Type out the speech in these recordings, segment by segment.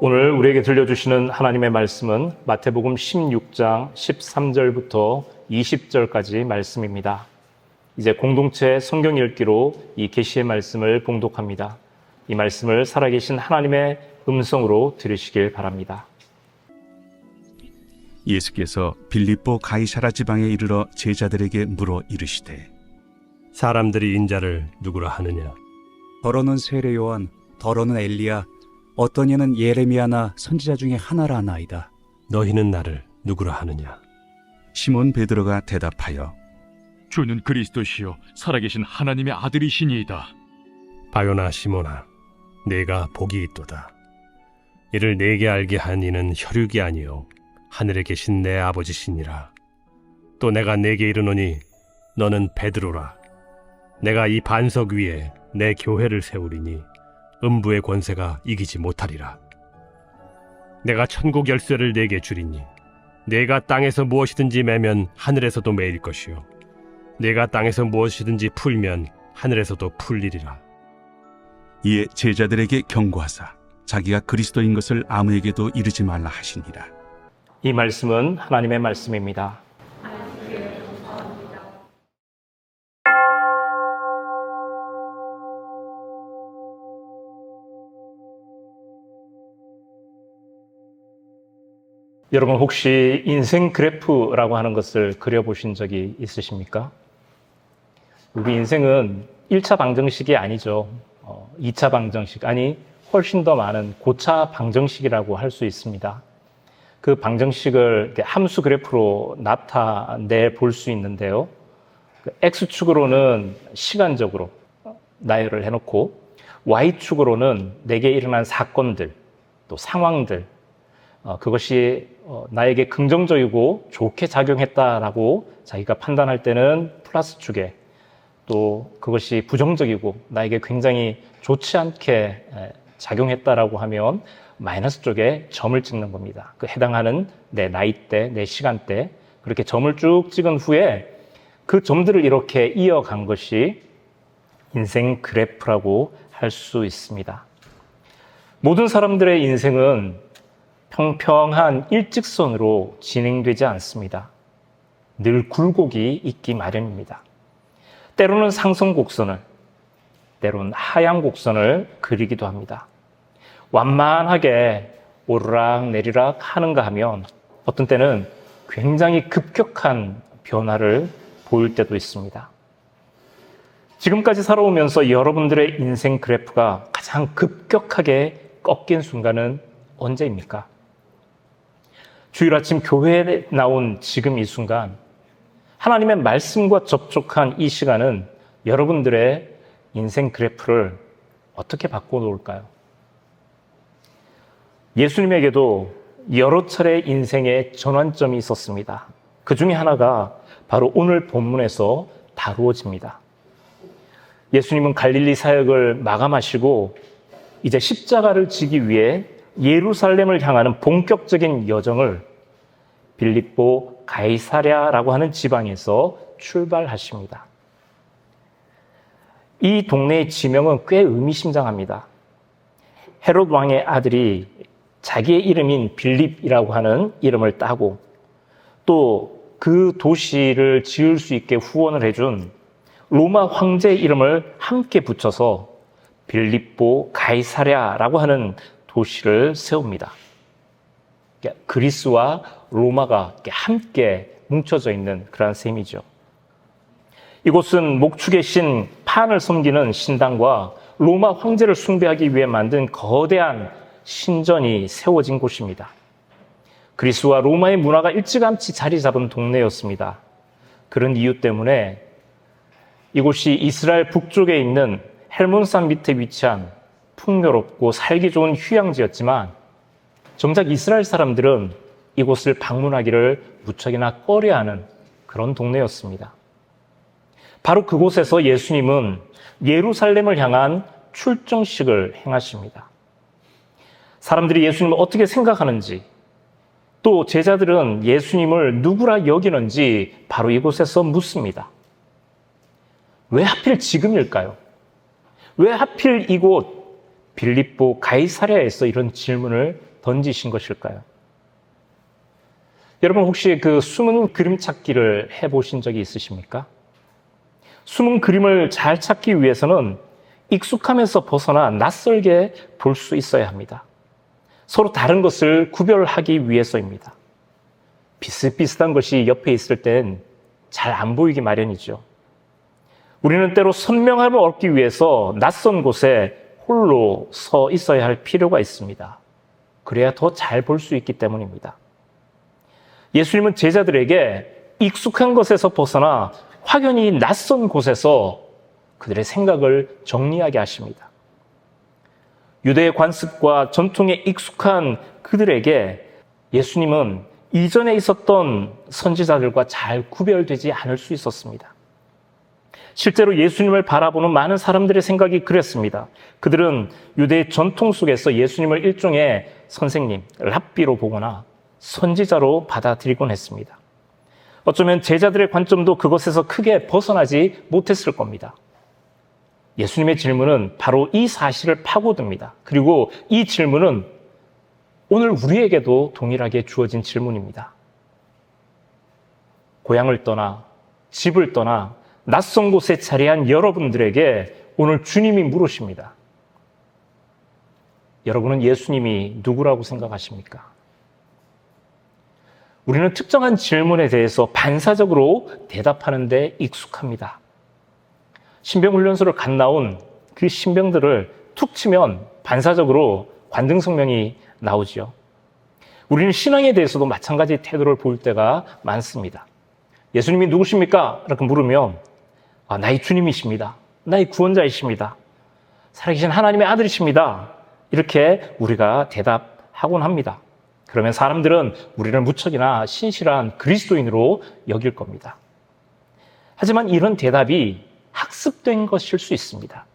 오늘 우리에게 들려주시는 하나님의 말씀은 마태복음 16장 13절부터 20절까지 말씀입니다. 이제 공동체 성경 읽기로 이 계시의 말씀을 봉독합니다. 이 말씀을 살아계신 하나님의 음성으로 들으시길 바랍니다. 예수께서 빌립보 가이사라 지방에 이르러 제자들에게 물어 이르시되 사람들이 인자를 누구라 하느냐? 더러는 세례 요한, 더러는 엘리야, 어떤 이는 예레미야나 선지자 중에 하나라 하나이다. 너희는 나를 누구라 하느냐? 시몬 베드로가 대답하여 주는 그리스도시요 살아계신 하나님의 아들이시니이다. 바요나 시몬아, 내가 복이 있도다. 이를 내게 알게 한 이는 혈육이 아니요 하늘에 계신 내 아버지시니라. 또 내가 내게 이르노니 너는 베드로라. 내가 이 반석 위에 내 교회를 세우리니 음부의 권세가 이기지 못하리라. 내가 천국 열쇠를 내게 주리니 내가 땅에서 무엇이든지 매면 하늘에서도 매일 것이요 내가 땅에서 무엇이든지 풀면 하늘에서도 풀리리라. 이에 제자들에게 경고하사 자기가 그리스도인 것을 아무에게도 이르지 말라 하시니라. 이 말씀은 하나님의 말씀입니다. 여러분 혹시 인생 그래프라고 하는 것을 그려보신 적이 있으십니까? 우리 인생은 1차 방정식이 아니죠. 2차 방정식, 아니 훨씬 더 많은 고차 방정식이라고 할 수 있습니다. 그 방정식을 함수 그래프로 나타내 볼 수 있는데요. X축으로는 시간적으로 나열을 해놓고 Y축으로는 내게 일어난 사건들, 또 상황들, 그것이 나에게 긍정적이고 좋게 작용했다라고 자기가 판단할 때는 플러스 축에, 또 그것이 부정적이고 나에게 굉장히 좋지 않게 작용했다라고 하면 마이너스 쪽에 점을 찍는 겁니다. 그 해당하는 내 나이대, 내 시간대, 그렇게 점을 쭉 찍은 후에 그 점들을 이렇게 이어간 것이 인생 그래프라고 할 수 있습니다. 모든 사람들의 인생은 평평한 일직선으로 진행되지 않습니다. 늘 굴곡이 있기 마련입니다. 때로는 상승 곡선을, 때로는 하향 곡선을 그리기도 합니다. 완만하게 오르락 내리락 하는가 하면 어떤 때는 굉장히 급격한 변화를 보일 때도 있습니다. 지금까지 살아오면서 여러분들의 인생 그래프가 가장 급격하게 꺾인 순간은 언제입니까? 주일 아침 교회에 나온 지금 이 순간, 하나님의 말씀과 접촉한 이 시간은 여러분들의 인생 그래프를 어떻게 바꿔놓을까요? 예수님에게도 여러 차례 인생의 전환점이 있었습니다. 그 중에 하나가 바로 오늘 본문에서 다루어집니다. 예수님은 갈릴리 사역을 마감하시고 이제 십자가를 지기 위해 예루살렘을 향하는 본격적인 여정을 빌립보 가이사랴라고 하는 지방에서 출발하십니다. 이 동네의 지명은 꽤 의미심장합니다. 헤롯 왕의 아들이 자기의 이름인 빌립이라고 하는 이름을 따고 또 그 도시를 지을 수 있게 후원을 해준 로마 황제의 이름을 함께 붙여서 빌립보 가이사랴라고 하는 도시를 세웁니다. 그리스와 로마가 함께 뭉쳐져 있는 그런 셈이죠. 이곳은 목축의 신 판을 섬기는 신당과 로마 황제를 숭배하기 위해 만든 거대한 신전이 세워진 곳입니다. 그리스와 로마의 문화가 일찌감치 자리 잡은 동네였습니다. 그런 이유 때문에 이곳이 이스라엘 북쪽에 있는 헬몬산 밑에 위치한 풍요롭고 살기 좋은 휴양지였지만 정작 이스라엘 사람들은 이곳을 방문하기를 무척이나 꺼려하는 그런 동네였습니다. 바로 그곳에서 예수님은 예루살렘을 향한 출정식을 행하십니다. 사람들이 예수님을 어떻게 생각하는지, 또 제자들은 예수님을 누구라 여기는지 바로 이곳에서 묻습니다. 왜 하필 지금일까요? 왜 하필 이곳 빌립보 가이사랴에서 이런 질문을 던지신 것일까요? 여러분 혹시 그 숨은 그림 찾기를 해보신 적이 있으십니까? 숨은 그림을 잘 찾기 위해서는 익숙함에서 벗어나 낯설게 볼 수 있어야 합니다. 서로 다른 것을 구별하기 위해서입니다. 비슷비슷한 것이 옆에 있을 땐 잘 안 보이기 마련이죠. 우리는 때로 선명함을 얻기 위해서 낯선 곳에 홀로 서 있어야 할 필요가 있습니다. 그래야 더 잘 볼 수 있기 때문입니다. 예수님은 제자들에게 익숙한 것에서 벗어나 확연히 낯선 곳에서 그들의 생각을 정리하게 하십니다. 유대의 관습과 전통에 익숙한 그들에게 예수님은 이전에 있었던 선지자들과 잘 구별되지 않을 수 있었습니다. 실제로 예수님을 바라보는 많은 사람들의 생각이 그랬습니다. 그들은 유대의 전통 속에서 예수님을 일종의 선생님, 랍비로 보거나 선지자로 받아들이곤 했습니다. 어쩌면 제자들의 관점도 그것에서 크게 벗어나지 못했을 겁니다. 예수님의 질문은 바로 이 사실을 파고듭니다. 그리고 이 질문은 오늘 우리에게도 동일하게 주어진 질문입니다. 고향을 떠나 집을 떠나 낯선 곳에 자리한 여러분들에게 오늘 주님이 물으십니다. 여러분은 예수님이 누구라고 생각하십니까? 우리는 특정한 질문에 대해서 반사적으로 대답하는 데 익숙합니다. 신병훈련소를 갓 나온 그 신병들을 툭 치면 반사적으로 관등성명이 나오지요. 우리는 신앙에 대해서도 마찬가지 태도를 보일 때가 많습니다. 예수님이 누구십니까? 이렇게 물으면 나의 주님이십니다. 나의 구원자이십니다. 살아계신 하나님의 아들이십니다. 이렇게 우리가 대답하곤 합니다. 그러면 사람들은 우리를 무척이나 신실한 그리스도인으로 여길 겁니다. 하지만 이런 대답이 학습된 것일 수 있습니다.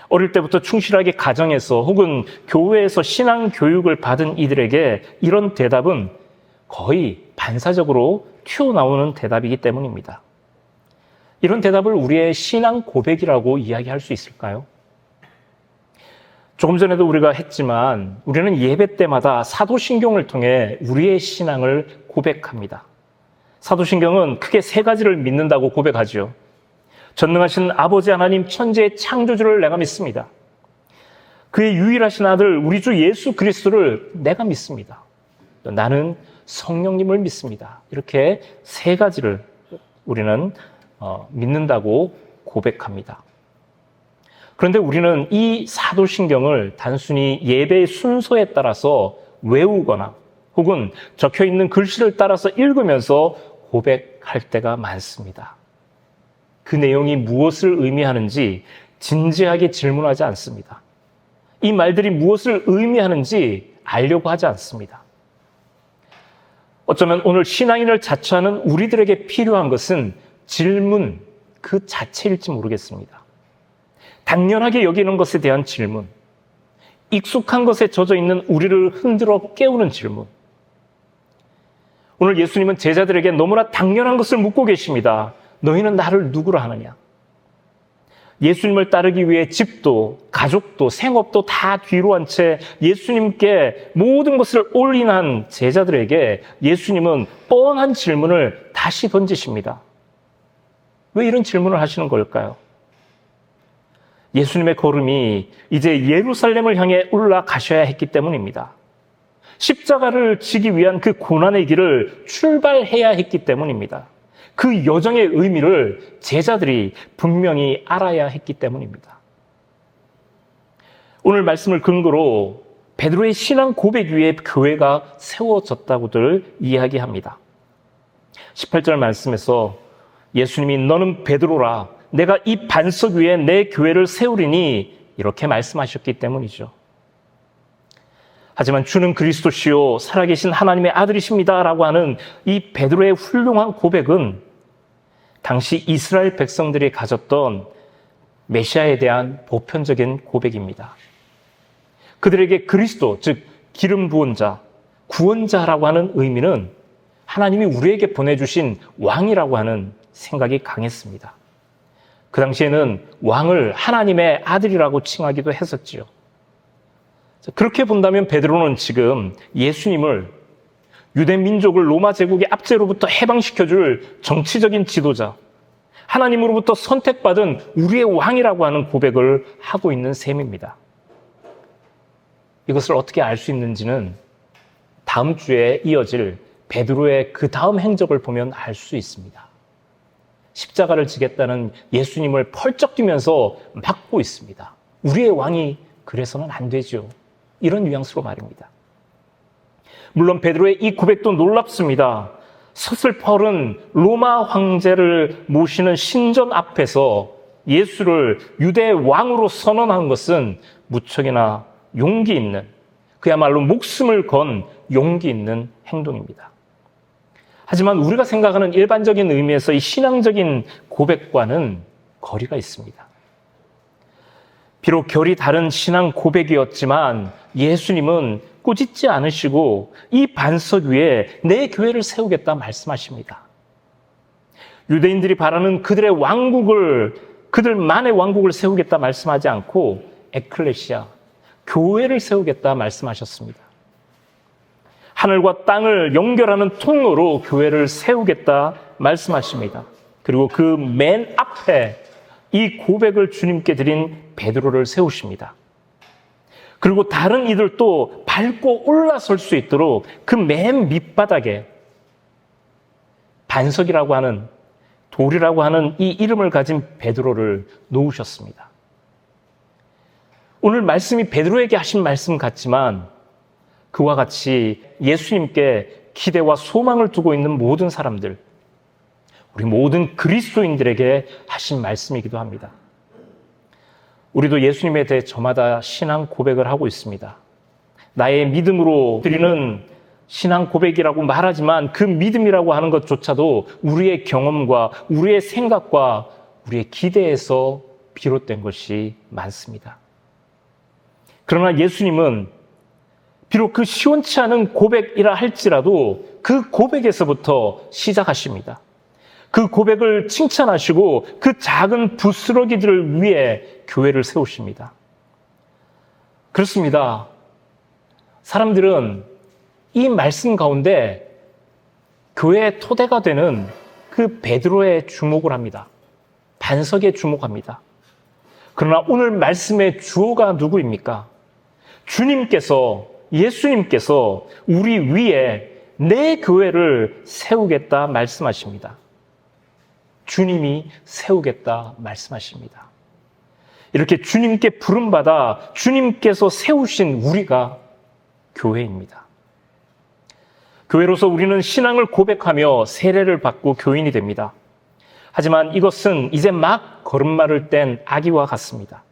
어릴 때부터 충실하게 가정에서 혹은 교회에서 신앙 교육을 받은 이들에게 이런 대답은 거의 반사적으로 튀어나오는 대답이기 때문입니다. 이런 대답을 우리의 신앙 고백이라고 이야기할 수 있을까요? 조금 전에도 우리가 했지만 우리는 예배 때마다 사도신경을 통해 우리의 신앙을 고백합니다. 사도신경은 크게 세 가지를 믿는다고 고백하죠. 전능하신 아버지 하나님 천지의 창조주를 내가 믿습니다. 그의 유일하신 아들 우리 주 예수 그리스도를 내가 믿습니다. 나는 성령님을 믿습니다. 이렇게 세 가지를 우리는 믿는다고 고백합니다. 그런데 우리는 이 사도신경을 단순히 예배의 순서에 따라서 외우거나 혹은 적혀있는 글씨를 따라서 읽으면서 고백할 때가 많습니다. 그 내용이 무엇을 의미하는지 진지하게 질문하지 않습니다. 이 말들이 무엇을 의미하는지 알려고 하지 않습니다. 어쩌면 오늘 신앙인을 자처하는 우리들에게 필요한 것은 질문 그 자체일지 모르겠습니다. 당연하게 여기는 것에 대한 질문, 익숙한 것에 젖어 있는 우리를 흔들어 깨우는 질문. 오늘 예수님은 제자들에게 너무나 당연한 것을 묻고 계십니다. 너희는 나를 누구로 하느냐? 예수님을 따르기 위해 집도 가족도 생업도 다 뒤로 한 채 예수님께 모든 것을 올인한 제자들에게 예수님은 뻔한 질문을 다시 던지십니다. 왜 이런 질문을 하시는 걸까요? 예수님의 걸음이 이제 예루살렘을 향해 올라가셔야 했기 때문입니다. 십자가를 지기 위한 그 고난의 길을 출발해야 했기 때문입니다. 그 여정의 의미를 제자들이 분명히 알아야 했기 때문입니다. 오늘 말씀을 근거로 베드로의 신앙 고백 위에 교회가 세워졌다고들 이야기합니다. 18절 말씀에서 예수님이 너는 베드로라 내가 이 반석 위에 내 교회를 세우리니 이렇게 말씀하셨기 때문이죠. 하지만 주는 그리스도시요 살아계신 하나님의 아들이십니다 라고 하는 이 베드로의 훌륭한 고백은 당시 이스라엘 백성들이 가졌던 메시아에 대한 보편적인 고백입니다. 그들에게 그리스도, 즉 기름 부은 자, 구원자라고 하는 의미는 하나님이 우리에게 보내주신 왕이라고 하는 생각이 강했습니다. 그 당시에는 왕을 하나님의 아들이라고 칭하기도 했었지요. 그렇게 본다면 베드로는 지금 예수님을 유대 민족을 로마 제국의 압제로부터 해방시켜줄 정치적인 지도자, 하나님으로부터 선택받은 우리의 왕이라고 하는 고백을 하고 있는 셈입니다. 이것을 어떻게 알 수 있는지는 다음 주에 이어질 베드로의 그 다음 행적을 보면 알 수 있습니다. 십자가를 지겠다는 예수님을 펄쩍 뛰면서 막고 있습니다. 우리의 왕이 그래서는 안 되죠. 이런 뉘앙스로 말입니다. 물론 베드로의 이 고백도 놀랍습니다. 서슬펄은 로마 황제를 모시는 신전 앞에서 예수를 유대 왕으로 선언한 것은 무척이나 용기 있는, 그야말로 목숨을 건 용기 있는 행동입니다. 하지만 우리가 생각하는 일반적인 의미에서 이 신앙적인 고백과는 거리가 있습니다. 비록 결이 다른 신앙 고백이었지만 예수님은 꾸짖지 않으시고 이 반석 위에 내 교회를 세우겠다 말씀하십니다. 유대인들이 바라는 그들의 왕국을, 그들만의 왕국을 세우겠다 말씀하지 않고 에클레시아, 교회를 세우겠다 말씀하셨습니다. 하늘과 땅을 연결하는 통로로 교회를 세우겠다 말씀하십니다. 그리고 그 맨 앞에 이 고백을 주님께 드린 베드로를 세우십니다. 그리고 다른 이들도 밟고 올라설 수 있도록 그 맨 밑바닥에 반석이라고 하는, 돌이라고 하는 이 이름을 가진 베드로를 놓으셨습니다. 오늘 말씀이 베드로에게 하신 말씀 같지만 그와 같이 예수님께 기대와 소망을 두고 있는 모든 사람들, 우리 모든 그리스도인들에게 하신 말씀이기도 합니다. 우리도 예수님에 대해 저마다 신앙 고백을 하고 있습니다. 나의 믿음으로 드리는 신앙 고백이라고 말하지만 그 믿음이라고 하는 것조차도 우리의 경험과 우리의 생각과 우리의 기대에서 비롯된 것이 많습니다. 그러나 예수님은 비록 그 시원치 않은 고백이라 할지라도 그 고백에서부터 시작하십니다. 그 고백을 칭찬하시고 그 작은 부스러기들을 위해 교회를 세우십니다. 그렇습니다. 사람들은 이 말씀 가운데 교회의 토대가 되는 그 베드로에 주목을 합니다. 반석에 주목합니다. 그러나 오늘 말씀의 주어가 누구입니까? 주님께서, 예수님께서 우리 위에 내 교회를 세우겠다 말씀하십니다. 주님이 세우겠다 말씀하십니다. 이렇게 주님께 부름받아 주님께서 세우신 우리가 교회입니다. 교회로서 우리는 신앙을 고백하며 세례를 받고 교인이 됩니다. 하지만 이것은 이제 막 걸음마를 뗀 아기와 같습니다.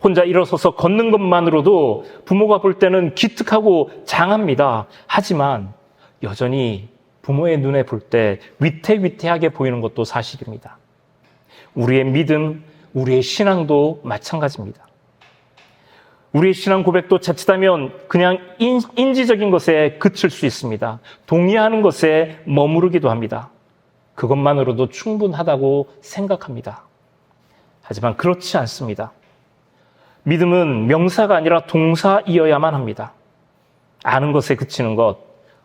혼자 일어서서 걷는 것만으로도 부모가 볼 때는 기특하고 장합니다. 하지만 여전히 부모의 눈에 볼 때 위태위태하게 보이는 것도 사실입니다. 우리의 믿음, 우리의 신앙도 마찬가지입니다. 우리의 신앙 고백도 자칫하면 그냥 인지적인 것에 그칠 수 있습니다. 동의하는 것에 머무르기도 합니다. 그것만으로도 충분하다고 생각합니다. 하지만 그렇지 않습니다. 믿음은 명사가 아니라 동사이어야만 합니다. 아는 것에 그치는 것,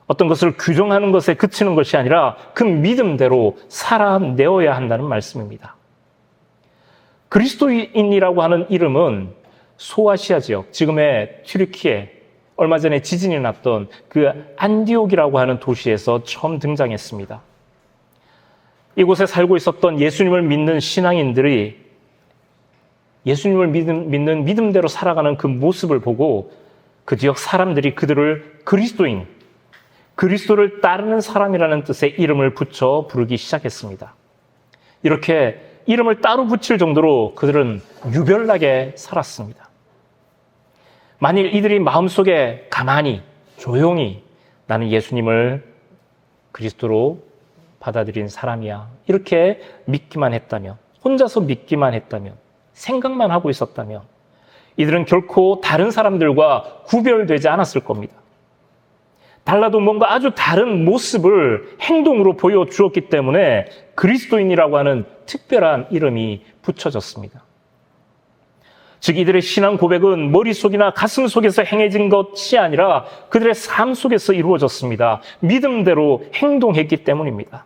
어떤 것을 규정하는 것에 그치는 것이 아니라 그 믿음대로 살아내어야 한다는 말씀입니다. 그리스도인이라고 하는 이름은 소아시아 지역, 지금의 튀르키예, 얼마 전에 지진이 났던 그 안디옥이라고 하는 도시에서 처음 등장했습니다. 이곳에 살고 있었던 예수님을 믿는 신앙인들이 예수님을 믿는 믿음대로 살아가는 그 모습을 보고 그 지역 사람들이 그들을 그리스도인, 그리스도를 따르는 사람이라는 뜻의 이름을 붙여 부르기 시작했습니다. 이렇게 이름을 따로 붙일 정도로 그들은 유별나게 살았습니다. 만일 이들이 마음속에 가만히 조용히 나는 예수님을 그리스도로 받아들인 사람이야 이렇게 믿기만 했다면, 혼자서 믿기만 했다면, 생각만 하고 있었다면 이들은 결코 다른 사람들과 구별되지 않았을 겁니다. 달라도 뭔가 아주 다른 모습을 행동으로 보여주었기 때문에 그리스도인이라고 하는 특별한 이름이 붙여졌습니다. 즉 이들의 신앙 고백은 머릿속이나 가슴 속에서 행해진 것이 아니라 그들의 삶 속에서 이루어졌습니다. 믿음대로 행동했기 때문입니다.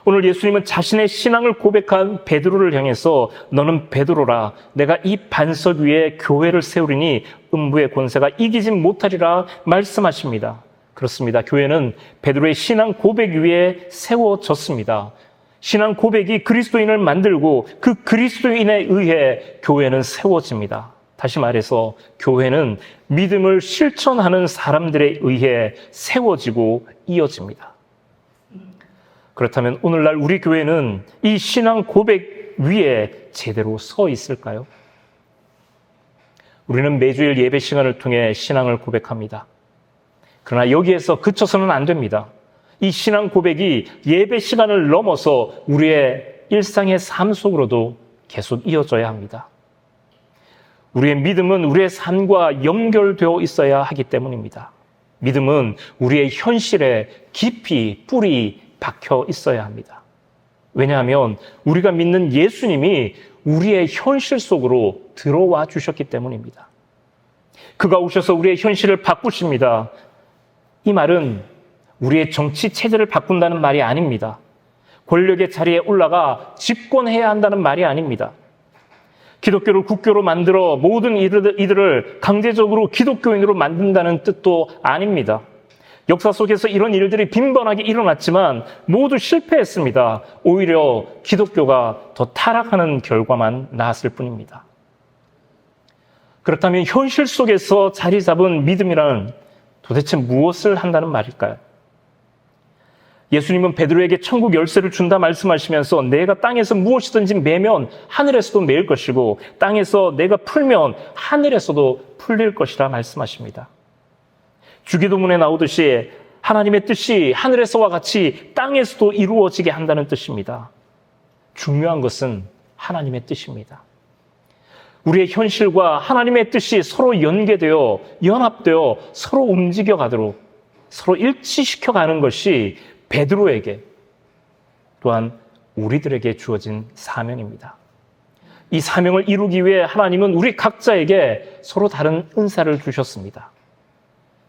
오늘 예수님은 자신의 신앙을 고백한 베드로를 향해서 너는 베드로라, 내가 이 반석 위에 교회를 세우리니 음부의 권세가 이기지 못하리라 말씀하십니다. 그렇습니다. 교회는 베드로의 신앙 고백 위에 세워졌습니다. 신앙 고백이 그리스도인을 만들고 그 그리스도인에 의해 교회는 세워집니다. 다시 말해서 교회는 믿음을 실천하는 사람들에 의해 세워지고 이어집니다. 그렇다면 오늘날 우리 교회는 이 신앙 고백 위에 제대로 서 있을까요? 우리는 매주일 예배 시간을 통해 신앙을 고백합니다. 그러나 여기에서 그쳐서는 안 됩니다. 이 신앙 고백이 예배 시간을 넘어서 우리의 일상의 삶 속으로도 계속 이어져야 합니다. 우리의 믿음은 우리의 삶과 연결되어 있어야 하기 때문입니다. 믿음은 우리의 현실에 깊이 뿌리 박혀 있어야 합니다. 왜냐하면 우리가 믿는 예수님이 우리의 현실 속으로 들어와 주셨기 때문입니다. 그가 오셔서 우리의 현실을 바꾸십니다. 이 말은 우리의 정치 체제를 바꾼다는 말이 아닙니다. 권력의 자리에 올라가 집권해야 한다는 말이 아닙니다. 기독교를 국교로 만들어 모든 이들을 강제적으로 기독교인으로 만든다는 뜻도 아닙니다. 역사 속에서 이런 일들이 빈번하게 일어났지만 모두 실패했습니다. 오히려 기독교가 더 타락하는 결과만 나왔을 뿐입니다. 그렇다면 현실 속에서 자리 잡은 믿음이란 도대체 무엇을 한다는 말일까요? 예수님은 베드로에게 천국 열쇠를 준다 말씀하시면서 내가 땅에서 무엇이든지 매면 하늘에서도 매일 것이고 땅에서 내가 풀면 하늘에서도 풀릴 것이라 말씀하십니다. 주기도문에 나오듯이 하나님의 뜻이 하늘에서와 같이 땅에서도 이루어지게 한다는 뜻입니다. 중요한 것은 하나님의 뜻입니다. 우리의 현실과 하나님의 뜻이 서로 연계되어 연합되어 서로 움직여가도록 서로 일치시켜가는 것이 베드로에게 또한 우리들에게 주어진 사명입니다. 이 사명을 이루기 위해 하나님은 우리 각자에게 서로 다른 은사를 주셨습니다.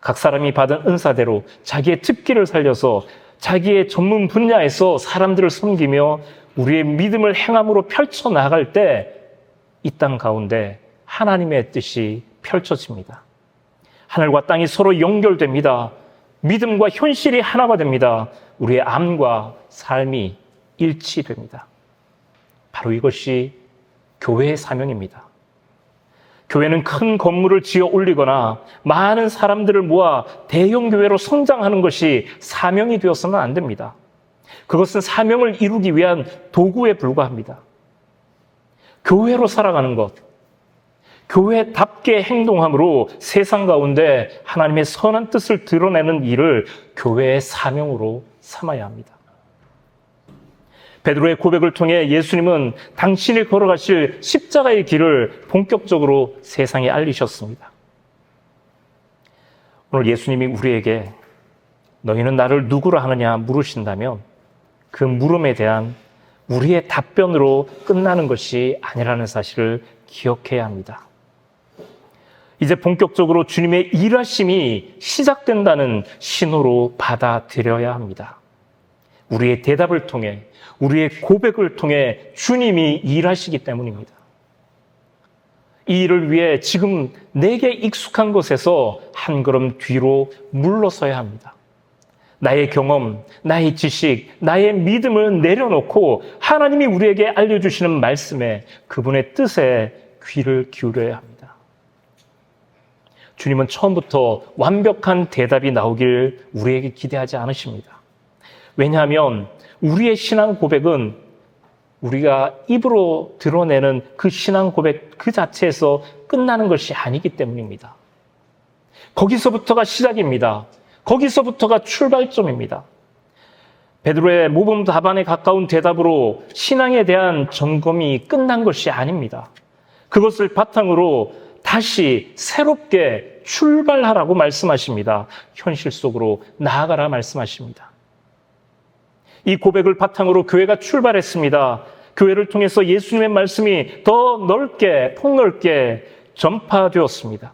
각 사람이 받은 은사대로 자기의 특기를 살려서 자기의 전문 분야에서 사람들을 섬기며 우리의 믿음을 행함으로 펼쳐나갈 때 이 땅 가운데 하나님의 뜻이 펼쳐집니다. 하늘과 땅이 서로 연결됩니다. 믿음과 현실이 하나가 됩니다. 우리의 암과 삶이 일치됩니다. 바로 이것이 교회의 사명입니다. 교회는 큰 건물을 지어 올리거나 많은 사람들을 모아 대형 교회로 성장하는 것이 사명이 되어서는 안 됩니다. 그것은 사명을 이루기 위한 도구에 불과합니다. 교회로 살아가는 것, 교회답게 행동함으로 세상 가운데 하나님의 선한 뜻을 드러내는 일을 교회의 사명으로 삼아야 합니다. 베드로의 고백을 통해 예수님은 당신이 걸어가실 십자가의 길을 본격적으로 세상에 알리셨습니다. 오늘 예수님이 우리에게 너희는 나를 누구라 하느냐 물으신다면 그 물음에 대한 우리의 답변으로 끝나는 것이 아니라는 사실을 기억해야 합니다. 이제 본격적으로 주님의 일하심이 시작된다는 신호로 받아들여야 합니다. 우리의 대답을 통해, 우리의 고백을 통해 주님이 일하시기 때문입니다. 이 일을 위해 지금 내게 익숙한 것에서 한 걸음 뒤로 물러서야 합니다. 나의 경험, 나의 지식, 나의 믿음을 내려놓고 하나님이 우리에게 알려주시는 말씀에 그분의 뜻에 귀를 기울여야 합니다. 주님은 처음부터 완벽한 대답이 나오길 우리에게 기대하지 않으십니다. 왜냐하면 우리의 신앙 고백은 우리가 입으로 드러내는 그 신앙 고백 그 자체에서 끝나는 것이 아니기 때문입니다. 거기서부터가 시작입니다. 거기서부터가 출발점입니다. 베드로의 모범 답안에 가까운 대답으로 신앙에 대한 점검이 끝난 것이 아닙니다. 그것을 바탕으로 다시 새롭게 출발하라고 말씀하십니다. 현실 속으로 나아가라 말씀하십니다. 이 고백을 바탕으로 교회가 출발했습니다. 교회를 통해서 예수님의 말씀이 더 넓게, 폭넓게 전파되었습니다.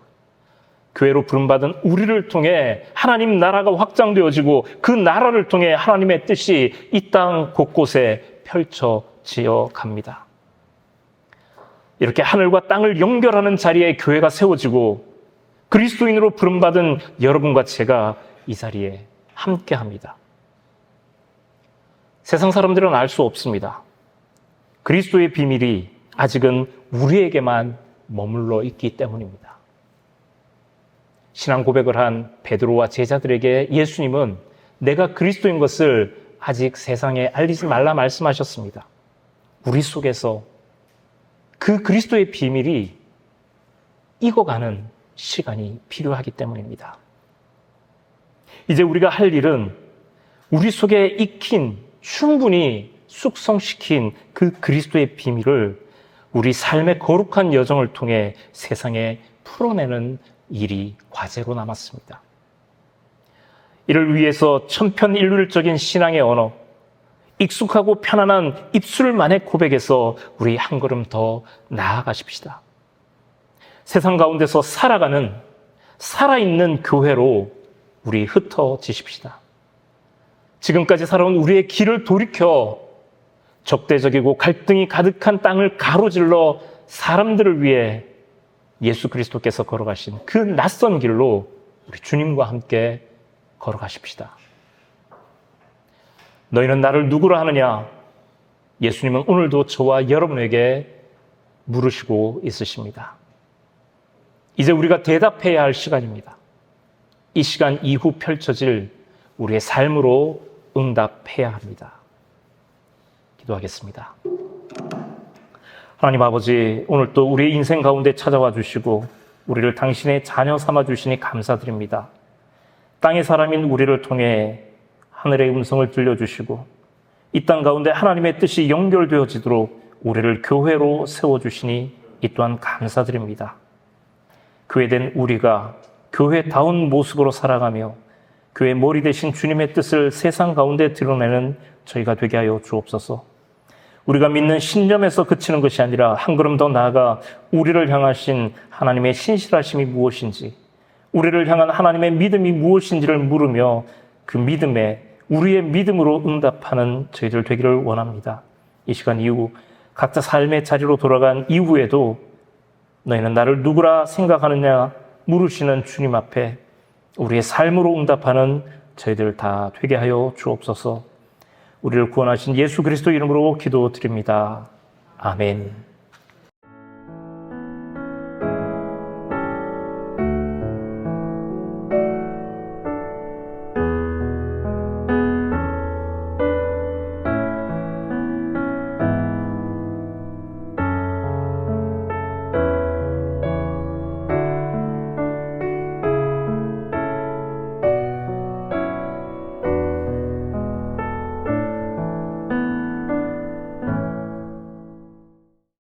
교회로 부름받은 우리를 통해 하나님 나라가 확장되어지고 그 나라를 통해 하나님의 뜻이 이 땅 곳곳에 펼쳐지어 갑니다. 이렇게 하늘과 땅을 연결하는 자리에 교회가 세워지고 그리스도인으로 부름받은 여러분과 제가 이 자리에 함께합니다. 세상 사람들은 알 수 없습니다. 그리스도의 비밀이 아직은 우리에게만 머물러 있기 때문입니다. 신앙 고백을 한 베드로와 제자들에게 예수님은 내가 그리스도인 것을 아직 세상에 알리지 말라 말씀하셨습니다. 우리 속에서 그 그리스도의 비밀이 익어가는 시간이 필요하기 때문입니다. 이제 우리가 할 일은 우리 속에 익힌, 충분히 숙성시킨 그 그리스도의 비밀을 우리 삶의 거룩한 여정을 통해 세상에 풀어내는 일이 과제로 남았습니다. 이를 위해서 천편일률적인 신앙의 언어, 익숙하고 편안한 입술만의 고백에서 우리 한 걸음 더 나아가십시다. 세상 가운데서 살아가는, 살아있는 교회로 우리 흩어지십시다. 지금까지 살아온 우리의 길을 돌이켜 적대적이고 갈등이 가득한 땅을 가로질러 사람들을 위해 예수 그리스도께서 걸어가신 그 낯선 길로 우리 주님과 함께 걸어가십시다. 너희는 나를 누구라 하느냐? 예수님은 오늘도 저와 여러분에게 물으시고 있으십니다. 이제 우리가 대답해야 할 시간입니다. 이 시간 이후 펼쳐질 우리의 삶으로 응답해야 합니다. 기도하겠습니다. 하나님 아버지, 오늘 또 우리의 인생 가운데 찾아와 주시고 우리를 당신의 자녀 삼아 주시니 감사드립니다. 땅의 사람인 우리를 통해 하늘의 음성을 들려주시고 이 땅 가운데 하나님의 뜻이 연결되어지도록 우리를 교회로 세워주시니 이 또한 감사드립니다. 교회된 우리가 교회다운 모습으로 살아가며 교회 머리 대신 주님의 뜻을 세상 가운데 드러내는 저희가 되게 하여 주옵소서. 우리가 믿는 신념에서 그치는 것이 아니라 한 걸음 더 나아가 우리를 향하신 하나님의 신실하심이 무엇인지, 우리를 향한 하나님의 믿음이 무엇인지를 물으며 그 믿음에 우리의 믿음으로 응답하는 저희들 되기를 원합니다. 이 시간 이후 각자 삶의 자리로 돌아간 이후에도 너희는 나를 누구라 생각하느냐 물으시는 주님 앞에 우리의 삶으로 응답하는 저희들 다 되게 하여 주옵소서. 우리를 구원하신 예수 그리스도 이름으로 기도드립니다. 아멘.